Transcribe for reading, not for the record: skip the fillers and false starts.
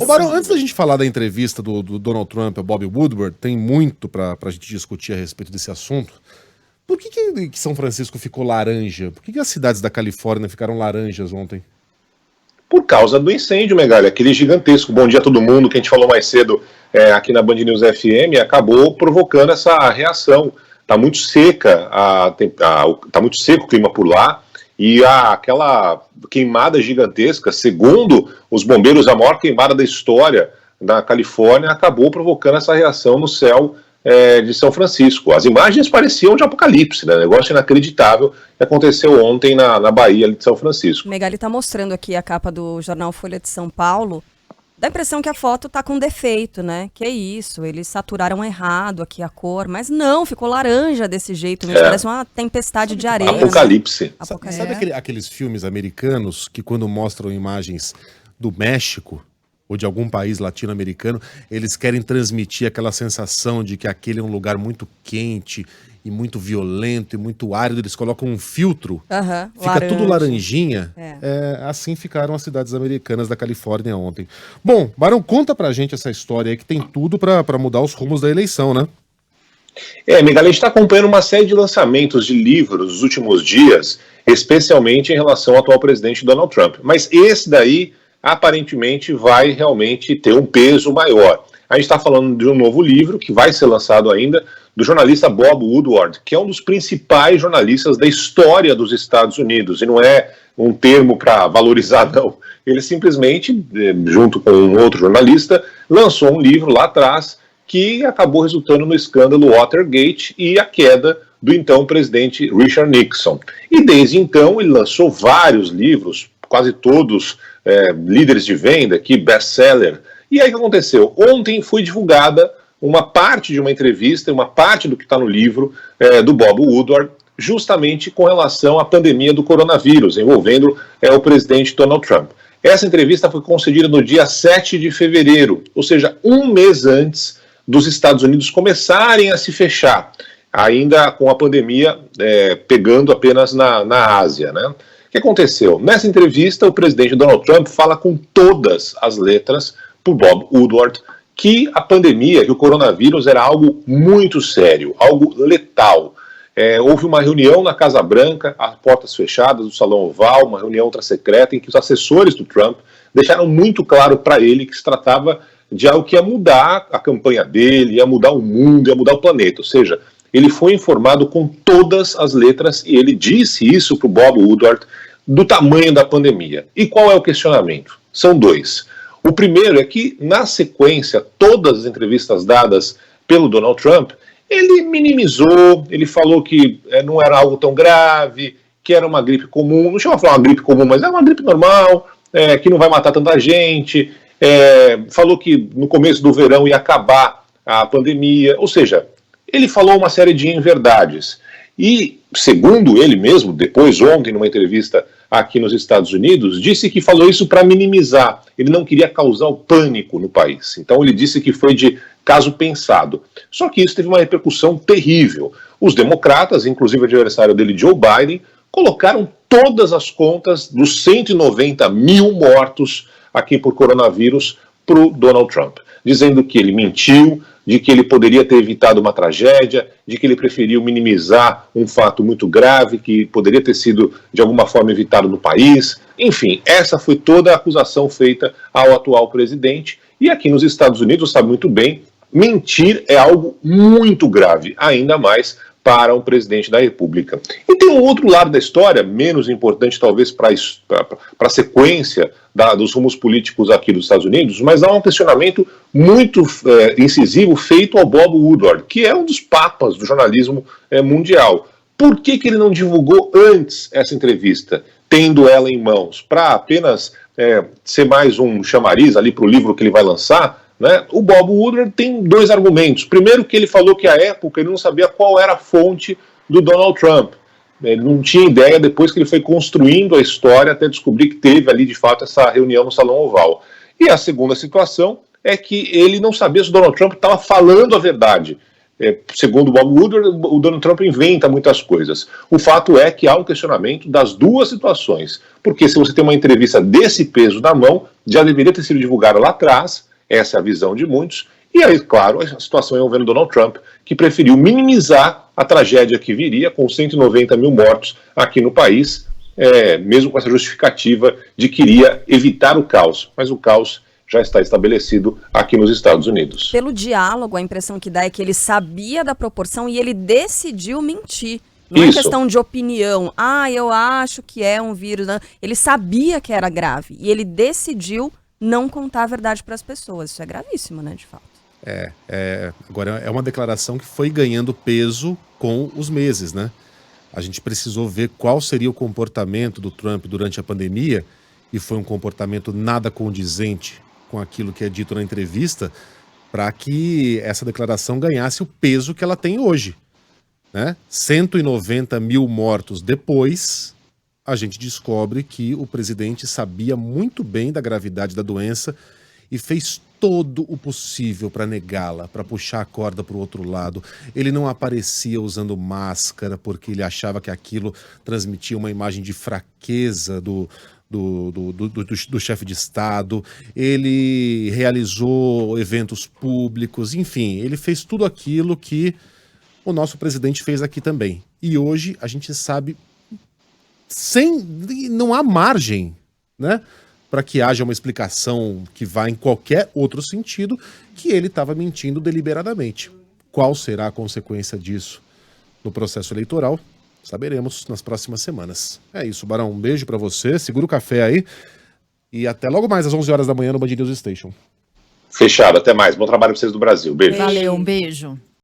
Barão, antes da gente falar da entrevista do Donald Trump a Bob Woodward, tem muito pra gente discutir a respeito desse assunto. Por que São Francisco ficou laranja? Por que as cidades da Califórnia ficaram laranjas ontem? Por causa do incêndio, Megali, aquele gigantesco. Bom dia a todo mundo, que a gente falou mais cedo aqui na Band News FM, acabou provocando essa reação. Está muito seca, tá muito seco o clima por lá, e aquela queimada gigantesca, segundo os bombeiros, a maior queimada da história da Califórnia, acabou provocando essa reação no céu de São Francisco. As imagens pareciam de apocalipse, né? Negócio inacreditável que aconteceu ontem na Bahia de São Francisco. Megali está mostrando aqui a capa do jornal Folha de São Paulo. Dá a impressão que a foto tá com defeito, né? Que é isso, eles saturaram errado aqui a cor, mas não, ficou laranja desse jeito mesmo, parece uma tempestade de areia. Apocalipse. Né? Sabe aqueles filmes americanos que quando mostram imagens do México ou de algum país latino-americano, eles querem transmitir aquela sensação de que aquele é um lugar muito quente e muito violento e muito árido, eles colocam um filtro, fica laranja. Tudo laranjinha. Assim ficaram as cidades americanas da Califórnia ontem. Bom, Barão, conta pra gente essa história aí que tem tudo pra mudar os rumos da eleição, né? Miguel, a gente está acompanhando uma série de lançamentos de livros nos últimos dias, especialmente em relação ao atual presidente Donald Trump. Mas esse daí, aparentemente, vai realmente ter um peso maior. A gente está falando de um novo livro que vai ser lançado ainda, do jornalista Bob Woodward, que é um dos principais jornalistas da história dos Estados Unidos, e não é um termo para valorizar, não. Ele simplesmente, junto com um outro jornalista, lançou um livro lá atrás que acabou resultando no escândalo Watergate e a queda do então presidente Richard Nixon. E desde então ele lançou vários livros, quase todos líderes de venda, aqui, best-seller. E aí o que aconteceu? Ontem foi divulgada uma parte de uma entrevista, uma parte do que está no livro do Bob Woodward, justamente com relação à pandemia do coronavírus, envolvendo o presidente Donald Trump. Essa entrevista foi concedida no dia 7 de fevereiro, ou seja, um mês antes dos Estados Unidos começarem a se fechar, ainda com a pandemia pegando apenas na Ásia, né? O que aconteceu? Nessa entrevista, o presidente Donald Trump fala com todas as letras para o Bob Woodward que a pandemia, que o coronavírus era algo muito sério, algo letal. Houve uma reunião na Casa Branca, às portas fechadas do Salão Oval, uma reunião ultra-secreta, em que os assessores do Trump deixaram muito claro para ele que se tratava de algo que ia mudar a campanha dele, ia mudar o mundo, ia mudar o planeta. Ou seja, ele foi informado com todas as letras e ele disse isso para o Bob Woodward do tamanho da pandemia. E qual é o questionamento? São dois. O primeiro é que, na sequência, todas as entrevistas dadas pelo Donald Trump, ele minimizou, ele falou que não era algo tão grave, que era uma gripe comum, não chama a falar uma gripe comum, mas é uma gripe normal, que não vai matar tanta gente, falou que no começo do verão ia acabar a pandemia, ou seja, ele falou uma série de inverdades. E, segundo ele mesmo, depois ontem, numa entrevista aqui nos Estados Unidos, disse que falou isso para minimizar. Ele não queria causar o pânico no país. Então ele disse que foi de caso pensado. Só que isso teve uma repercussão terrível. Os democratas, inclusive o adversário dele, Joe Biden, colocaram todas as contas dos 190 mil mortos aqui por coronavírus para o Donald Trump, dizendo que ele mentiu, de que ele poderia ter evitado uma tragédia, de que ele preferiu minimizar um fato muito grave, que poderia ter sido, de alguma forma, evitado no país. Enfim, essa foi toda a acusação feita ao atual presidente. E aqui nos Estados Unidos, sabe muito bem, mentir é algo muito grave, ainda mais para um presidente da República. E tem um outro lado da história, menos importante talvez para a sequência dos rumos políticos aqui dos Estados Unidos, mas há um questionamento muito incisivo feito ao Bob Woodward, que é um dos papas do jornalismo mundial. Por que ele não divulgou antes essa entrevista, tendo ela em mãos, para apenas ser mais um chamariz ali para o livro que ele vai lançar? Né? O Bob Woodward tem dois argumentos. Primeiro, que ele falou que à época ele não sabia qual era a fonte do Donald Trump. Ele não tinha ideia, depois que ele foi construindo a história até descobrir que teve ali de fato essa reunião no Salão Oval. E a segunda situação é que ele não sabia se o Donald Trump estava falando a verdade. segundo Bob Woodward, o Donald Trump inventa muitas coisas. O fato é que há um questionamento das duas situações, porque se você tem uma entrevista desse peso na mão, já deveria ter sido divulgada lá atrás, essa é a visão de muitos, e aí, claro, a situação envolvendo Donald Trump, que preferiu minimizar a tragédia que viria com 190 mil mortos aqui no país, mesmo com essa justificativa de que iria evitar o caos, mas o caos já está estabelecido aqui nos Estados Unidos. Pelo diálogo, a impressão que dá é que ele sabia da proporção e ele decidiu mentir. Não é questão de opinião. Eu acho que é um vírus. Não. Ele sabia que era grave e ele decidiu não contar a verdade para as pessoas. Isso é gravíssimo, né, de fato. Agora, é uma declaração que foi ganhando peso com os meses, né? A gente precisou ver qual seria o comportamento do Trump durante a pandemia e foi um comportamento nada condizente com aquilo que é dito na entrevista, para que essa declaração ganhasse o peso que ela tem hoje, né? 190 mil mortos depois, a gente descobre que o presidente sabia muito bem da gravidade da doença e fez todo o possível para negá-la, para puxar a corda para o outro lado. Ele não aparecia usando máscara porque ele achava que aquilo transmitia uma imagem de fraqueza do chefe de Estado. Ele realizou eventos públicos, enfim, ele fez tudo aquilo que o nosso presidente fez aqui também. E hoje a gente sabe, não há margem, né, para que haja uma explicação que vá em qualquer outro sentido, que ele estava mentindo deliberadamente. Qual será a consequência disso no processo eleitoral? Saberemos nas próximas semanas. É isso, Barão. Um beijo pra você. Segura o café aí. E até logo mais às 11 horas da manhã no Band News Station. Fechado. Até mais. Bom trabalho pra vocês do Brasil. Beijo. Valeu, um beijo.